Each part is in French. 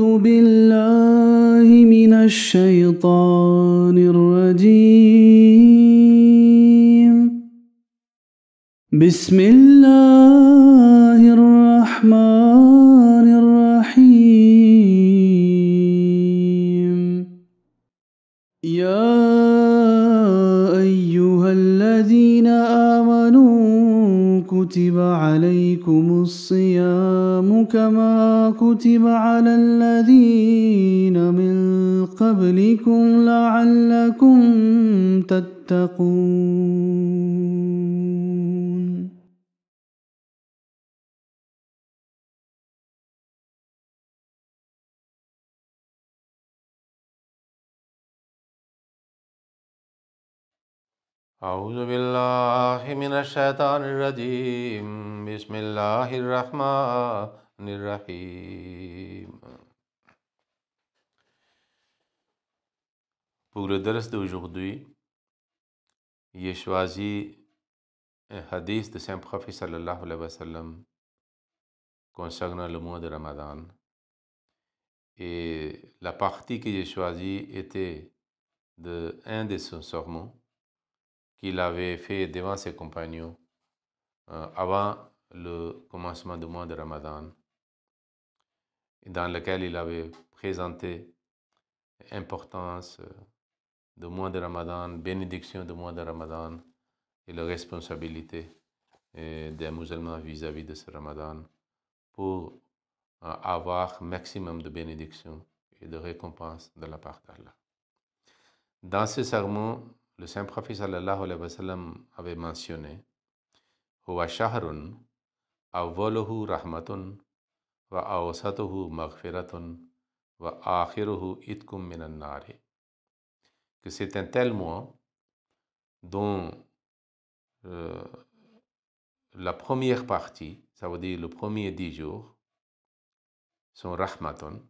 أعوذ بالله من الشيطان الرجيم. بسم الله الرحمن الرحيم. يا أيها الذين آمنوا كتب عليكم الصيام كما كتب على الذين من قبلكم لعلكم تتقون. أعوذ بالله من الشيطان الرجيم بسم الله الرحمن الرحيم. Pour le dars d'aujourd'hui, j'ai choisi un hadith de Saint-Prophète sallallahu alayhi wa sallam concernant le mois de Ramadan. Et la partie que j'ai choisie était un de ses sermons qu'il avait fait devant ses compagnons avant le commencement du mois de Ramadan, dans lequel il avait présenté l'importance du mois de Ramadan, bénédiction du mois de Ramadan et la responsabilité des musulmans vis-à-vis de ce Ramadan pour avoir maximum de bénédictions et de récompenses de la part d'Allah. Dans ce sermon, le Saint-Prophète sallallahu alayhi wa sallam avait mentionné Huwa shahrun awwaluhu rahmatun wa awsatuhu maghfiratun wa akhiruhu itkum minan nari. Que c'est un tel mois dont la première partie, ça veut dire le premier 10 jours, sont rahmatun,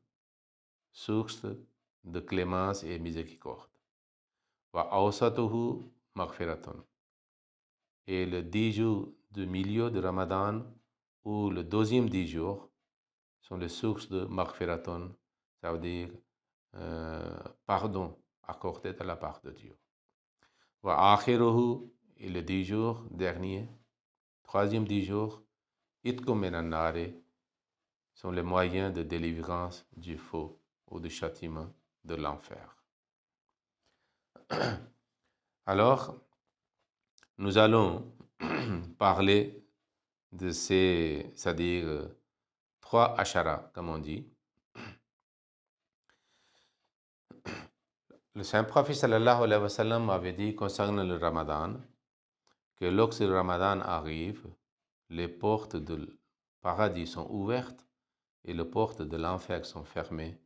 source de clémence et miséricorde. Wa awsatuhu maghfiratun. Et le 10 jours du milieu de Ramadan ou le deuxième 10 jours sont les sources de maghfiratun, ça veut dire pardon accordé de la part de Dieu. Wa akhiruhu, et le 10 jours dernier, troisième 10 jours, itkum minan nari, sont les moyens de délivrance du feu ou du châtiment de l'enfer. Alors, nous allons parler de ces, c'est-à-dire 3 ashara, comme on dit. Le Saint-Prophète sallallahu alayhi wa sallam avait dit concernant le Ramadan que lorsque le Ramadan arrive, les portes du paradis sont ouvertes et les portes de l'enfer sont fermées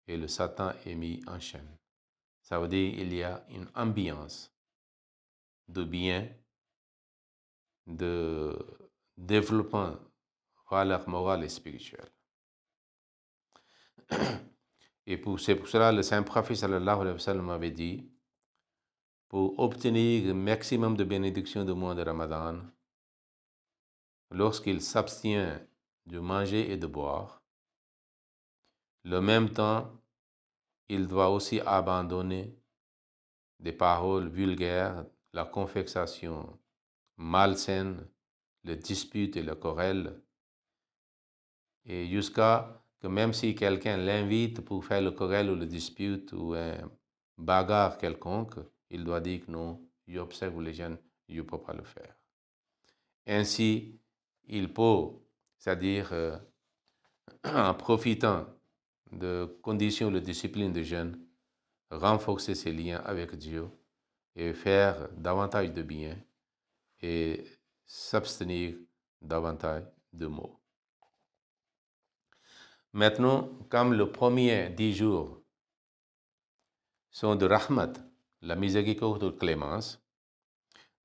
et le Satan est mis en chaîne. Ça veut dire qu'il y a une ambiance de bien, de développement valeurs morales et spirituelles. Et c'est pour cela que le Saint-Prophète sallallahu alayhi wa sallam avait dit, pour obtenir le maximum de bénédictions du mois de Ramadan, lorsqu'il s'abstient de manger et de boire, le même temps, il doit aussi abandonner des paroles vulgaires, la conversation malsaine, les disputes et les querelles, et jusqu'à que même si quelqu'un l'invite pour faire le querelle ou le dispute ou un bagarre quelconque, il doit dire que non, j'observe les jeunes, je ne peux pas le faire. Ainsi, il peut, c'est-à-dire en profitant de conditions de discipline de jeûne, renforcer ses liens avec Dieu et faire davantage de bien et s'abstenir davantage de maux. Maintenant, comme le premier 10 jours sont de rahmat, la miséricorde ou clémence,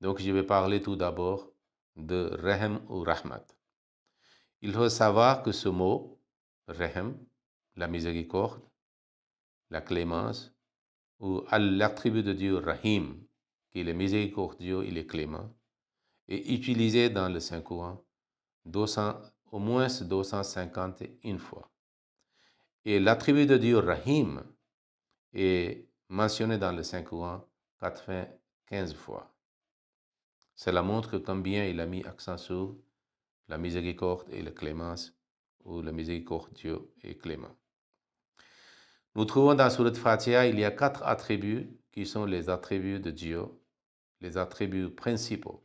donc je vais parler tout d'abord de rahm ou rahmat. Il faut savoir que ce mot, rahm, la miséricorde, la clémence, ou l'attribut de Dieu rahim, qui est le miséricordieux, il est clément, est utilisé dans le Saint-Coran au moins 251 fois. Et l'attribut de Dieu Rahim est mentionné dans le Saint-Coran 95 fois. Cela montre combien il a mis accent sur la miséricorde et la clémence, ou la miséricorde Dieu est clément. Nous trouvons dans Surat Fatiha, il y a 4 attributs qui sont les attributs de Dieu, les attributs principaux.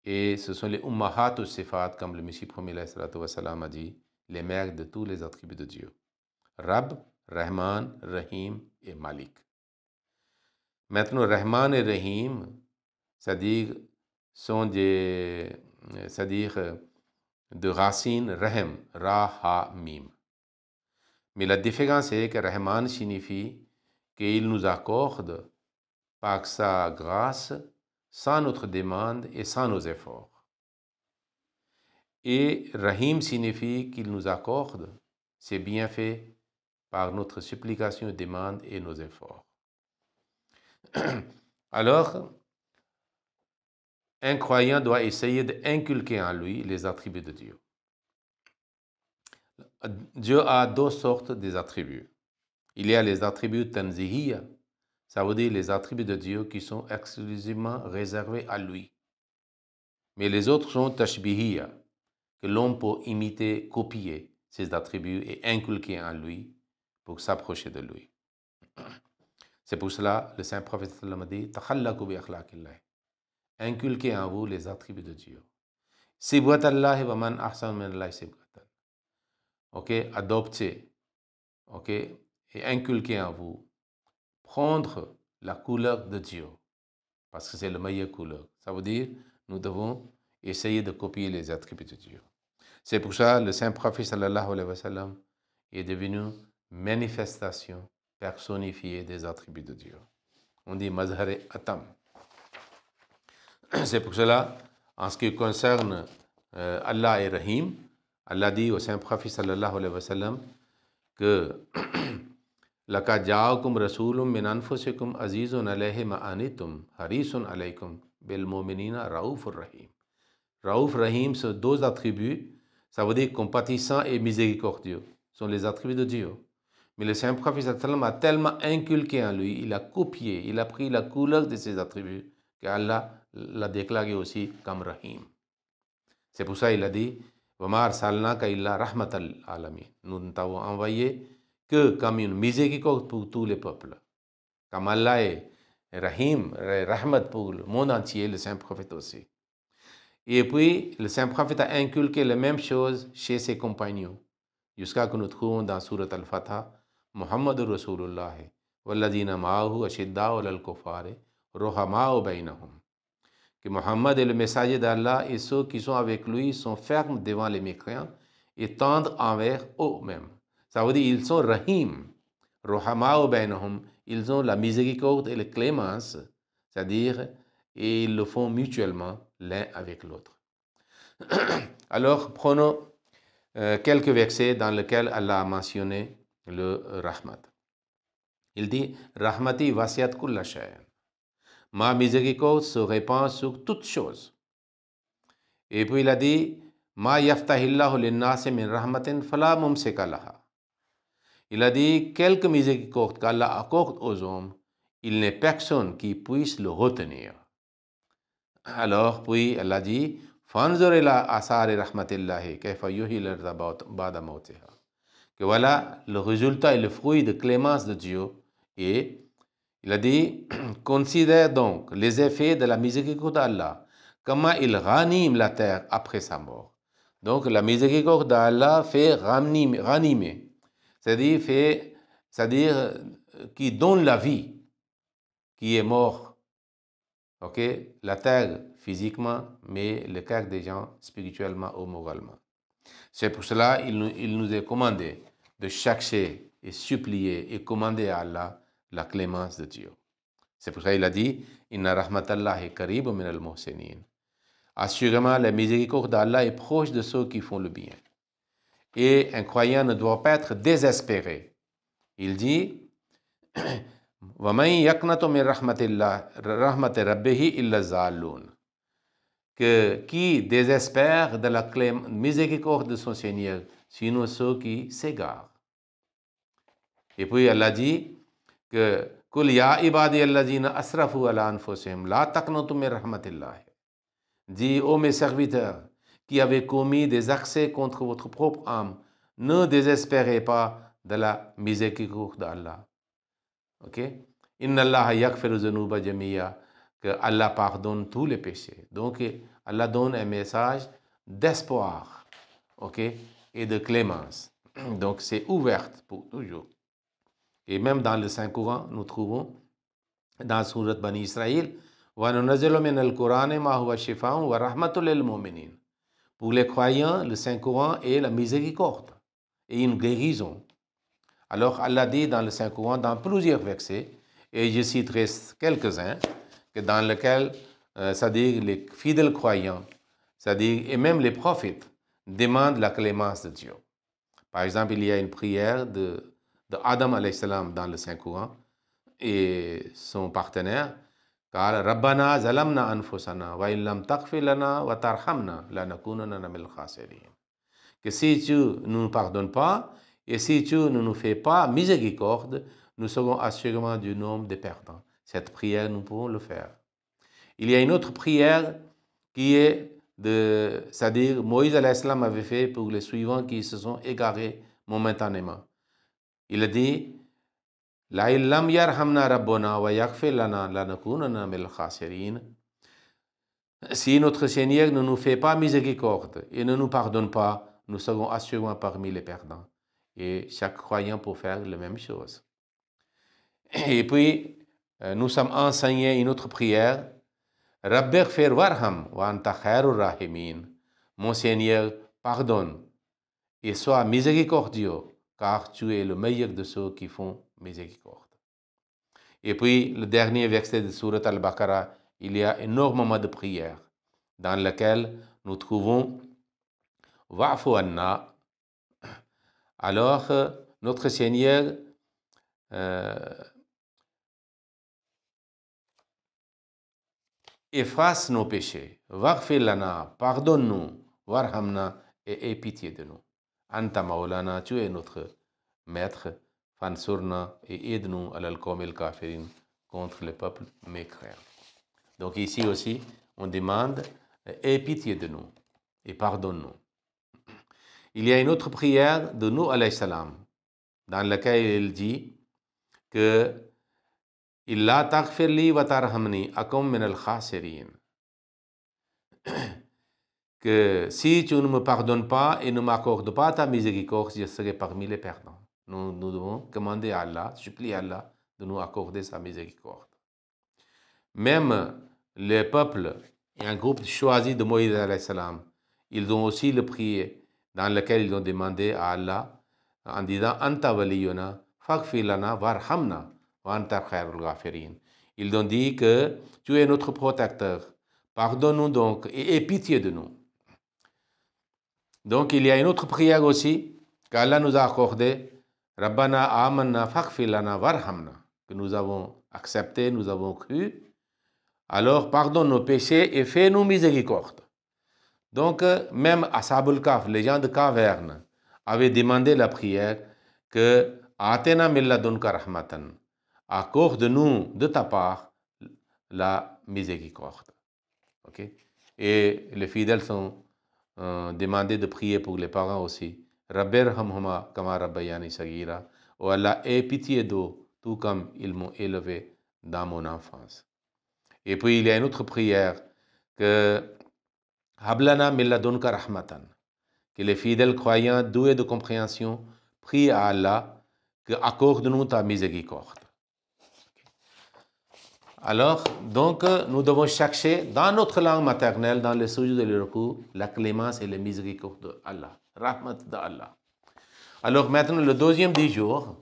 Et ce sont les Ummahat ou Sifat, comme le Messie premier a dit, les mères de tous les attributs de Dieu. Rab, Rahman, Rahim et Malik. Maintenant, Rahman et Rahim, c'est-à-dire, sont de racines Rahm, Ra, Ha, Mim. Mais la différence est que Rahman signifie qu'il nous accorde par sa grâce, sans notre demande et sans nos efforts. Et Rahim signifie qu'il nous accorde ses bienfaits par notre supplication, demande et nos efforts. Alors, un croyant doit essayer d'inculquer en lui les attributs de Dieu. Dieu a 2 sortes d'attributs. Il y a les attributs tanzihiyya, ça veut dire les attributs de Dieu qui sont exclusivement réservés à lui. Mais les autres sont tashbihiyya, que l'homme peut imiter, copier ces attributs et inculquer en lui pour s'approcher de lui. C'est pour cela le saint prophète sallallahu alayhi wa sallam dit takhallaku bi akhlaqillah. Inculquez en vous les attributs de Dieu. Sibghatallahi wa man ahsanu minallahi sibghatan. OK, adoptez. OK, et inculquez en vous. Prendre la couleur de Dieu. Parce que c'est la meilleure couleur. Ça veut dire, nous devons essayer de copier les attributs de Dieu. C'est pour ça que le saint prophète sallallahu alayhi wa sallam est devenu manifestation personnifiée des attributs de Dieu. On dit mazhar atam. C'est pour cela, en ce qui concerne Allah et Rahim, Allah dit au saint prophète sallallahu alayhi wa sallam que laqad ja'akum rasulun min anfusikum azizun alayhi ma anitum harisun alaykum bil mu'minina raoufur rahim. Raouf, Rahim, ce 2 attributs, ça veut dire compatissant et miséricordieux, sont les attributs de Dieu. Mais le saint prophète sallallahu alayhi wa sallam a tellement inculqué en lui, il a copié, il a pris la couleur de ces attributs, qu'Allah l'a déclaré aussi comme Rahim. C'est pour ça qu'il a dit wa ma arsalnaka illa rahmatal alamin. Nous ne t'avons envoyé que comme une miséricorde pour tous les peuples. Comme Allah est Rahim, Rahmat pour le monde entier, le saint prophète aussi. Et puis, le saint prophète a inculqué la même chose chez ses compagnons, jusqu'à que nous trouvons dans Surat Al-Fatah, Muhammadur Rasulullah, walladina ma'ahu ashidda'u alal kuffari, ruhama'u bainahum. Que Muhammad est le messager d'Allah et ceux qui sont avec lui sont fermes devant les mécréants et tendres envers eux-mêmes. Ça veut dire ils sont rahim, ruhama'u bainahum, ils ont la miséricorde et la clémence, c'est-à-dire et ils le font mutuellement l'un avec l'autre. Alors, prenons quelques versets dans lesquels Allah a mentionné le rahmat. Il dit Rahmati wasiat kulla shay'an. Ma miséricorde se répand sur toutes choses. Et puis il a dit Ma yaftahillahu linnasi min rahmatin fala mumsika laha. Il a dit quelque miséricorde qu'Allah accorde aux hommes, il n'est personne qui puisse le retenir. Alors, puis elle a dit Fanzur ila asari rahmatillahi kayfa yuhyil arda ba'da mawtiha. Que voilà le résultat et le fruit de clémence de Dieu. Et il a dit considère donc les effets de la miséricorde d'Allah, comment il ranime la terre après sa mort. Donc la miséricorde d'Allah fait ranimer, c'est-à-dire qui donne la vie, qui est mort. Ok, la terre physiquement, mais le cœur des gens spirituellement ou moralement. C'est pour cela qu'il nous est commandé de chercher et supplier et commander à Allah la clémence de Dieu. C'est pour ça qu'il a dit Inna rahmatallahi qaribun minal muhsinin. Assurément, la miséricorde d'Allah est proche de ceux qui font le bien. Et un croyant ne doit pas être désespéré. Il dit que qui désespère de la miséricorde de son Seigneur, sinon ceux qui s'égarent. Et puis Allah dit que Kul ya ibadi allazina asrafu ala anfusihim la taqnatu min rahmatillah. Dis, ô mes serviteurs, qui avez commis des accès contre votre propre âme, ne désespérez pas de la miséricorde d'Allah. Ok? Inna Allah yakfiru dhunuba jamiya, que Allah pardonne tous les péchés. Donc Allah donne un message d'espoir, ok, et de clémence. Donc c'est ouverte pour toujours. Et même dans le Saint-Coran, nous trouvons dans la sourate Bani Israël, وَنُنَزِّلُ مِنَ الْقُرْآنِ مَا هُوَ شِفَاءٌ وَرَحْمَةٌ لِلْمُؤْمِنِينَ. Pour les croyants, le Saint-Coran est la miséricorde et une guérison. Alors Allah dit dans le Saint-Coran, dans plusieurs versets, et je citerai quelques-uns, dans lesquels, c'est-à-dire les fidèles croyants, c'est-à-dire et même les prophètes, demandent la clémence de Dieu. Par exemple, il y a une prière de Adam alayhi salam dans le Saint-Coran et son partenaire, car Rabbana zalamna anfusana wa illam taghfir lana wa tarhamna lanakunanna minal khasirin. Que si tu ne nous pardonnes pas et si tu ne nous fais pas miséricorde, nous serons assurément du nombre des perdants. Cette prière, nous pouvons le faire. Il y a une autre prière qui est c'est-à-dire Moïse alayhi salam avait fait pour les suivants qui se sont égarés momentanément. Il a dit La illam yarhamna rabbuna wa yaghfir lana lanakunanna minal khasirin. Si notre Seigneur ne nous fait pas miséricorde et ne nous pardonne pas, nous serons assurément parmi les perdants. Et chaque croyant peut faire la même chose. Et puis, nous sommes enseignés une autre prière. Rabbighfir warham wa anta khairur rahimin. Mon Seigneur, pardonne et sois miséricordieux, car tu es le meilleur de ceux qui font miséricorde. Et puis, le dernier verset de Surat Al-Baqarah, il y a énormément de prières dans lesquelles nous trouvons Wa'fu anna. Alors, notre Seigneur efface nos péchés. Waghfir lana, pardonne-nous. Warhamna, et aie pitié de nous. Anta maulana, tu es notre maître. Fansurna, et aide-nous à l'al-qawmil kafirin, contre le peuple mécréant. Donc ici aussi, on demande aie pitié de nous et pardonne-nous. Il y a une autre prière de Nuh alayhi salam, dans laquelle il dit que Illa taghfirli wa tarhamni akum min al-khasirin. Que si tu ne me pardonnes pas et ne m'accordes pas ta miséricorde, je serai parmi les perdants. Nous devons demander à Allah, supplier à Allah de nous accorder sa miséricorde. Même les peuples et un groupe choisi de Moïse alayhi salam, ils ont aussi le prié dans lequel ils ont demandé à Allah en disant Anta waliyuna faghfir lana warhamna wa anta khairul ghafirin. Ils ont dit que tu es notre protecteur. Pardonne-nous donc et aie pitié de nous. Donc il y a une autre prière aussi qu'Allah nous a accordée. Rabbana amanna faghfir lana warhamna, que nous avons accepté, nous avons cru. Alors pardonne nos péchés et fais-nous miséricorde. Donc même Ashabul Kahf, les gens de caverne, avaient demandé la prière que Atena min ladunka rahmatan, accorde-nous de ta part la miséricorde. Okay? Et les fidèles sont demandés de prier pour les parents aussi. Rabbirhamhuma kama rabbayani sagira. Oh Allah, aie pitié d'eux, tout comme ils m'ont élevé dans mon enfance. Et puis il y a une autre prière que Hablana min ladunka rahmatan, que les fidèles croyants doués de compréhension prient à Allah que accorde-nous ta miséricorde. Alors, donc, nous devons chercher dans notre langue maternelle, dans le sujoud et le ruku, la clémence et la miséricorde d'Allah, rahmat d'Allah. Alors maintenant, le deuxième des jours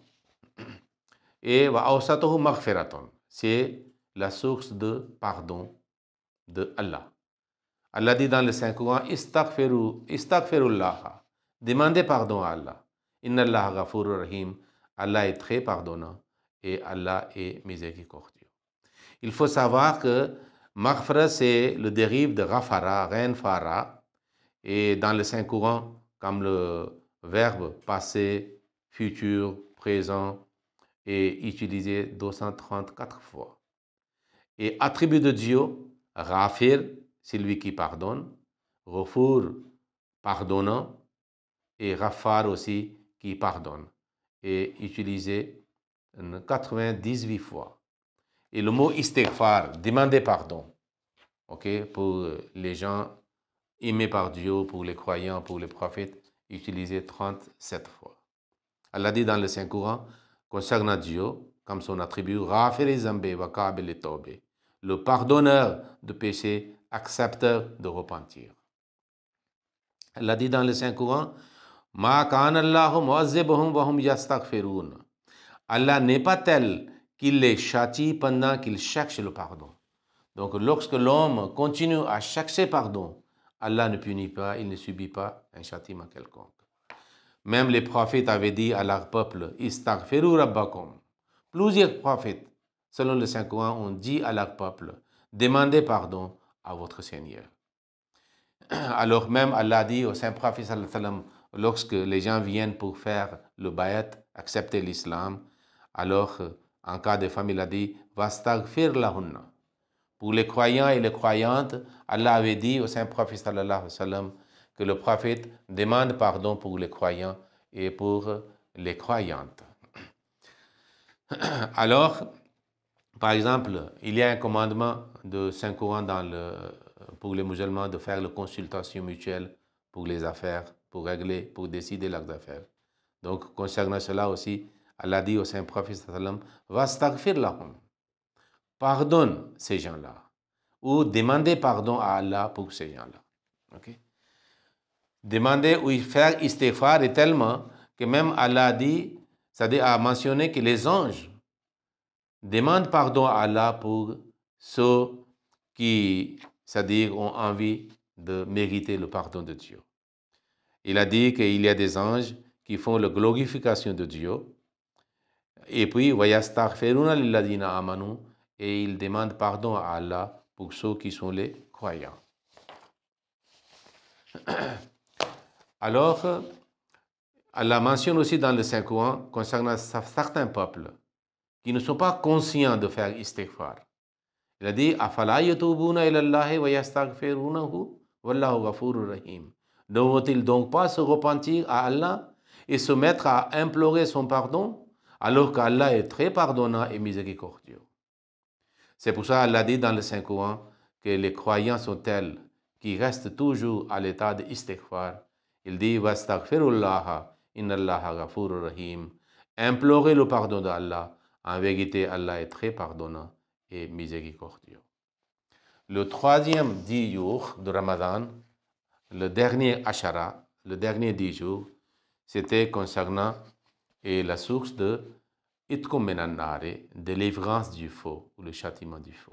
est wa awsatuhu maghfiratun, c'est la source de pardon de Allah. Allah dit dans le Saint-Coran, Istaghfirullah, demandez pardon à Allah. Inna Allah ghafurur rahim, Allah est très pardonnant et Allah est miséricordieux. Il faut savoir que Maghfira, c'est le dérive de Ghafara, Reine Fara, et dans le Saint-Coran, comme le verbe passé, futur, présent, est utilisé 234 fois. Et attribut de Dieu, Ghafir, c'est lui qui pardonne, Ghafour, pardonnant, et Ghaffar aussi, qui pardonne, est utilisé 98 fois. Et le mot istighfar, demander pardon, pour les gens aimés par Dieu, pour les croyants, pour les prophètes, utilisé 37 fois. Allah dit dans le Saint-Coran, concernant Dieu, comme son attribut, le pardonneur de péché, accepteur de repentir. Allah dit dans le Saint-Coran, Allah n'est pas tel qu'il les châtie pendant qu'ils cherchent le pardon. Donc lorsque l'homme continue à chercher pardon, Allah ne punit pas, il ne subit pas un châtiment quelconque. Même les prophètes avaient dit à leur peuple, Istaghfiru rabbakum. Plusieurs prophètes, selon le Saint-Coran, ont dit à leur peuple, demandez pardon à votre Seigneur. Alors même Allah dit au Saint-Prophète, lorsque les gens viennent pour faire le bayat, accepter l'islam, alors en cas de femme, il a dit, Vastaghfir lahunna. Pour les croyants et les croyantes, Allah avait dit au Saint-Prophète sallallahu alayhi wa sallam que le prophète demande pardon pour les croyants et pour les croyantes. Alors, par exemple, il y a un commandement de Saint-Coran pour les musulmans de faire la consultation mutuelle pour les affaires, pour régler, pour décider leurs affaires. Donc, concernant cela aussi, Allah dit au Saint-Prophète sallallahu alayhi wa sallam, Vastaghfir lahum. Pardonne ces gens-là. Ou demandez pardon à Allah pour ces gens-là. Demander ou faire istighfar est tellement que même Allah a dit, c'est-à-dire a mentionné que les anges demandent pardon à Allah pour ceux qui, c'est-à-dire, ont envie de mériter le pardon de Dieu. Il a dit qu'il y a des anges qui font la glorification de Dieu. Et puis, وَيَسْتَغْفِرُونَ لِلَّذِينَ آمَنُوا, et ils demandent pardon à Allah pour ceux qui sont les croyants. Alors, Allah mentionne aussi dans le Saint-Coran concernant certains peuples qui ne sont pas conscients de faire istighfar. Il a dit, أَفَلَا يَتُوبُونَ إِلَى اللَّهِ وَيَسْتَغْفِرُونَهُ وَاللَّهُ غَفُورٌ رَحِيمٌ. Ne vont-ils donc pas se repentir à Allah et se mettre à implorer son pardon alors qu'Allah est très pardonnant et miséricordieux? C'est pour ça qu'Allah dit dans le Saint-Coran que les croyants sont tels qui restent toujours à l'état de istighfar. Il dit, Vastaghfirullaha, innallaha ghafurur rahim. Implorez le pardon d'Allah. En vérité, Allah est très pardonnant et miséricordieux. Le troisième 10 jours de Ramadan, le dernier Ashara, le dernier 10 jours, c'était concernant la source de Itkum minannare, délivrance du feu, ou le châtiment du feu.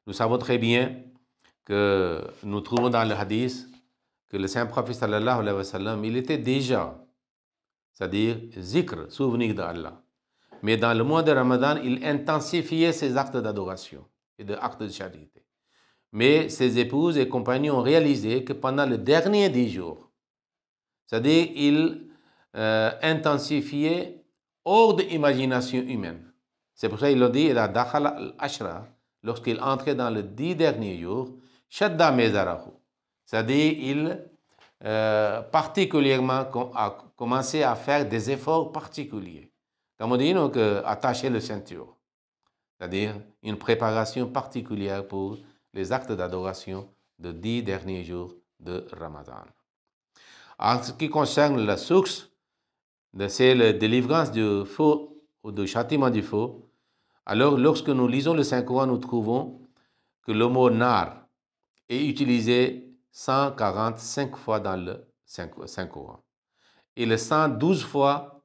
Nous savons très bien que nous trouvons dans le hadith que le Saint-Prophète sallallahu alayhi wa sallam, il était déjà, c'est-à-dire zikr, souvenir d'Allah. Mais dans le mois de Ramadan, il intensifiait ses actes d'adoration et des actes de charité. Mais ses épouses et compagnons ont réalisé que pendant les derniers 10 jours, c'est-à-dire il intensifiait hors de l'imagination humaine. C'est pour ça qu'il a dit, lorsqu'il entrait dans les 10 derniers jours, Shadda Mezarahu, c'est-à-dire il particulièrement a commencé à faire des efforts particuliers. Comme on dit, donc, attacher le ceinture, c'est-à-dire une préparation particulière pour les actes d'adoration de 10 derniers jours de Ramadan. En ce qui concerne la source, c'est la délivrance du feu ou du châtiment du feu. Alors, lorsque nous lisons le Saint-Coran, nous trouvons que le mot nar est utilisé 145 fois dans le Saint-Coran. Et le 112 fois,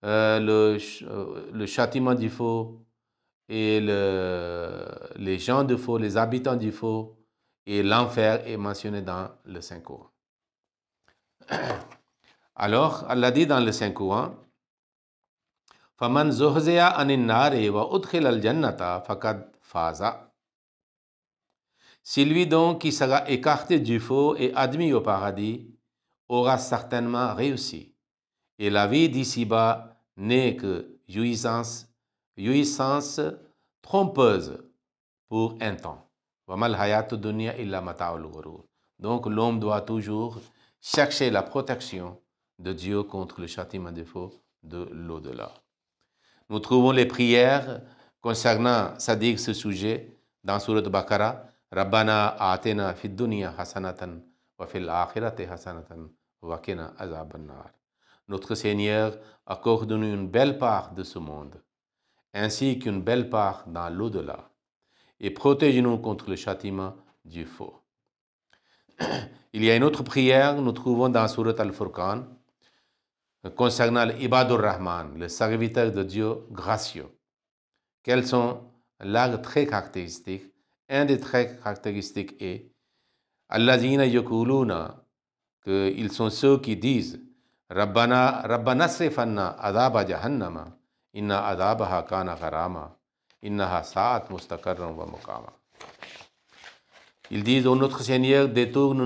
le châtiment du feu et les gens du feu, les habitants du feu et l'enfer est mentionné dans le Saint-Coran. Alors, Allah dit dans le Saint-Coran, فَمَنْ زُحْزِحَ عَنِ النَّارِ وَأُدْخِلَ الْجَنَّةَ فَقَدْ فَازَ. Celui donc qui sera écarté du feu et admis au paradis aura certainement réussi. Et la vie d'ici-bas n'est que jouissance trompeuse pour un temps. Donc l'homme doit toujours chercher la protection de Dieu contre le châtiment des faux de l'au-delà. Nous trouvons les prières concernant ce sujet dans Surat Baqarah. Rabbana atina fid dunya hasanatan wa fil akhirati hasanatan wa qina azaban nar. Notre Seigneur, accorde-nous une belle part de ce monde, ainsi qu'une belle part dans l'au-delà, et protège-nous contre le châtiment du faux. Il y a une autre prière, nous trouvons dans Surat Al-Furqan, concernant l'Ibadur Rahman, le serviteur de Dieu gracieux. Quels sont leurs traits caractéristiques? Un des traits caractéristiques est Allazina yakuluna, qu'ils sont ceux qui disent Rabbana srifanna adaba jahannama, inna adabaha kana gharama, innaha sa'at mustaqarran wa muqama. Ils disent, ô notre Seigneur, détourne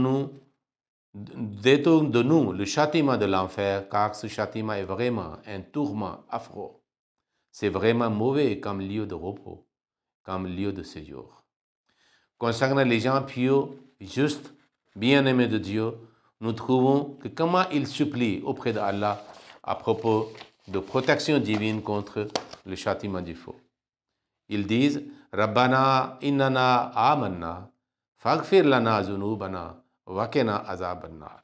de nous le châtiment de l'enfer, car ce châtiment est vraiment un tourment affreux. C'est vraiment mauvais comme lieu de repos, comme lieu de séjour. Concernant les gens pieux, justes, bien-aimés de Dieu, nous trouvons que comment ils supplient auprès d'Allah à propos de protection divine contre le châtiment du faux. Ils disent, Rabbana innana amanna, faghfir lana zunubana, wakena azaban nar.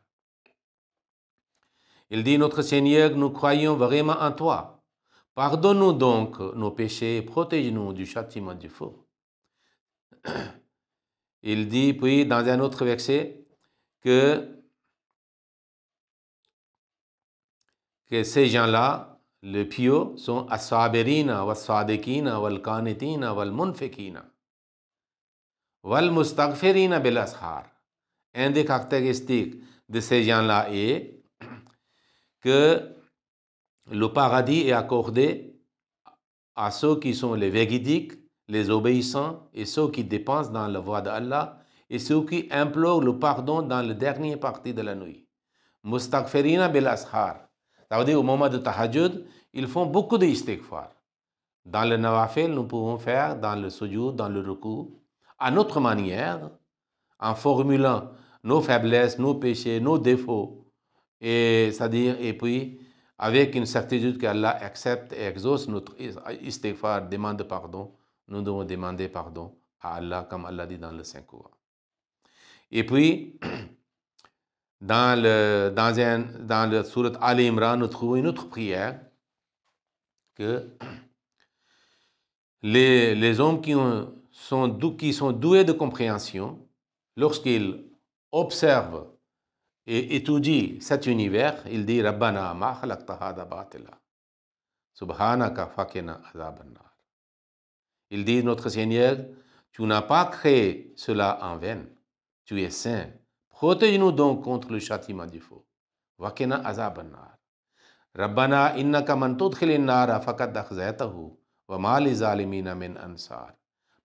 Il dit, notre Seigneur, nous croyons vraiment en toi. Pardonne-nous donc nos péchés et protège-nous du châtiment du feu. Il dit puis dans un autre verset que ces gens-là, les pieux, sont as-sabirina was-sadiqina wal-qanitina wal-munfiqina wal-mustaghfirina bil-ashar. Un des caractéristiques de ces gens-là est que le paradis est accordé à ceux qui sont les véridiques, les obéissants et ceux qui dépensent dans la voie d'Allah et ceux qui implorent le pardon dans la dernière partie de la nuit. Mustaghfirina bil ashar. Ça veut dire au moment de tahajjud, ils font beaucoup de istighfar. Dans le nawafil, nous pouvons faire dans le sujoud, dans le ruku, à notre manière, en formulant nos faiblesses, nos péchés, nos défauts, c'est-à-dire, et puis, avec une certitude qu'Allah accepte et exauce notre istighfar, demande pardon, nous devons demander pardon à Allah, comme Allah dit dans le Saint-Coran. Et puis, dans le surat Ali Imran, nous trouvons une autre prière que les hommes qui sont doués de compréhension, lorsqu'ils observent et étudient cet univers, ils disent Rabbana ma khalaqta hada batila, subhanaka faqina azaban nar. Ils disent, notre Seigneur, tu n'as pas créé cela en vain, tu es saint. Protège-nous donc contre le châtiment du feu. Waqina azaban nar. Rabbana innaka man tudkhilin nara faqad akhzaytahu wa ma li zalimina min ansar.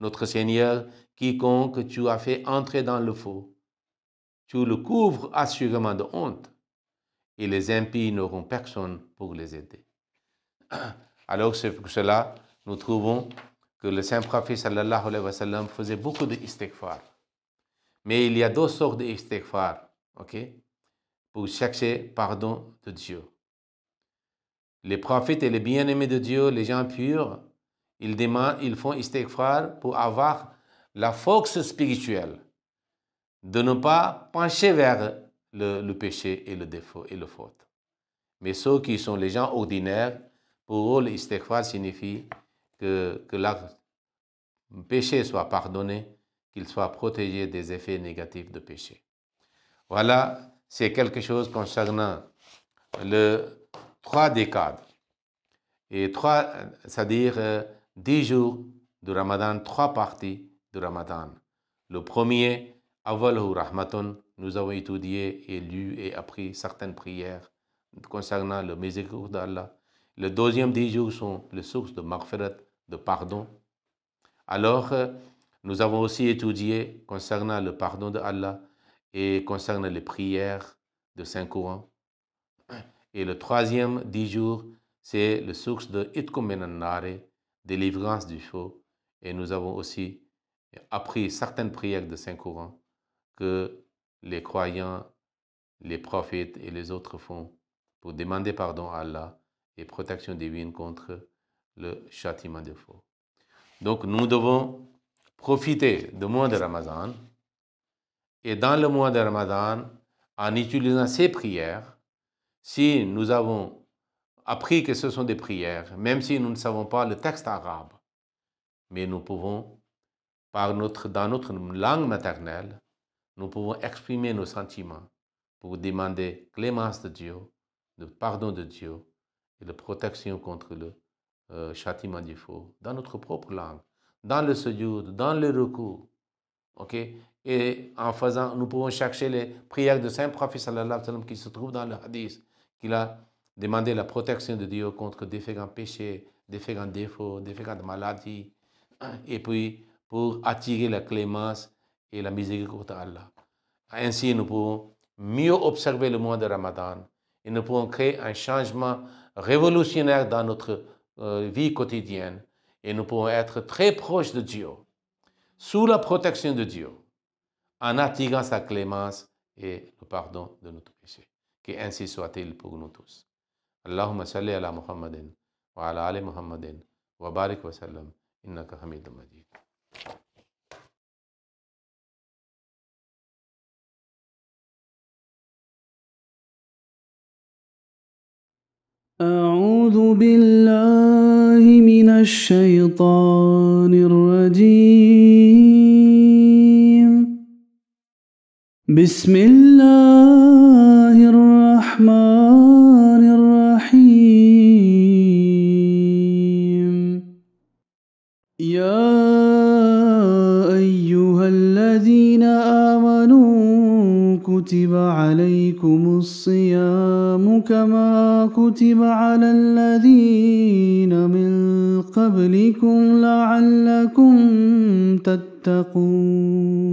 Notre Seigneur, quiconque tu as fait entrer dans le feu, tu le couvres assurément de honte, et les impies n'auront personne pour les aider. Alors c'est pour cela nous trouvons que le Saint-Prophète sallallahu alayhi wa sallam faisait beaucoup de istighfar. Mais il y a deux sortes de istighfar, ok, pour chercher pardon de Dieu. Les prophètes et les bien-aimés de Dieu, les gens purs, ils font istighfar pour avoir la force spirituelle de ne pas pencher vers le péché et le défaut et le faute. Mais ceux qui sont les gens ordinaires, pour eux, l'istighfar signifie que leur péché soit pardonné, qu'ils soient protégés des effets négatifs de péché. Voilà, c'est quelque chose concernant les 3 décades. Et 3, c'est-à-dire 10 jours de Ramadan, 3 parties de Ramadan. Le premier, Awwaluhu Rahmatun, nous avons étudié et lu et appris certaines prières concernant le miséricorde d'Allah. Le deuxième 10 jours sont les sources de maghfirat, de pardon. Alors, nous avons aussi étudié concernant le pardon d'Allah et concernant les prières de Saint-Coran. Et le troisième 10 jours, c'est le source de itkum minan nari, délivrance du feu. Et nous avons aussi appris certaines prières de Saint-Coran que les croyants, les prophètes et les autres font pour demander pardon à Allah et protection divine contre le châtiment de feu. Donc nous devons profiter du mois de Ramadan, et dans le mois de Ramadan, en utilisant ces prières, si nous avons appris que ce sont des prières, même si nous ne savons pas le texte arabe, mais nous pouvons, dans notre langue maternelle, nous pouvons exprimer nos sentiments pour demander clémence de Dieu, le pardon de Dieu et la protection contre le châtiment du feu dans notre propre langue, dans le sujoud, dans le recours. Okay? Et en faisant, nous pouvons chercher les prières de Saint Prophète sallallahu alayhi wa sallam qui se trouvent dans le hadith, qu'il a demandé la protection de Dieu contre différents péchés, différents défauts, différentes maladies, et puis pour attirer la clémence et la miséricorde d'Allah. Ainsi, nous pouvons mieux observer le mois de Ramadan et nous pouvons créer un changement révolutionnaire dans notre vie quotidienne et nous pouvons être très proches de Dieu, sous la protection de Dieu, en attirant sa clémence et le pardon de notre péché. Qu'ainsi soit-il pour nous tous. Allahumma salli ala Muhammadin wa ala ali Muhammadin wa barik wa sallam innaka hamidun majid. أعوذ بالله من الشيطان الرجيم بسم الله الرحمن الرحيم يا أيها الذين آمنوا كتب عليكم الصيام كما كتب على الذين من قبلكم لعلكم تتقون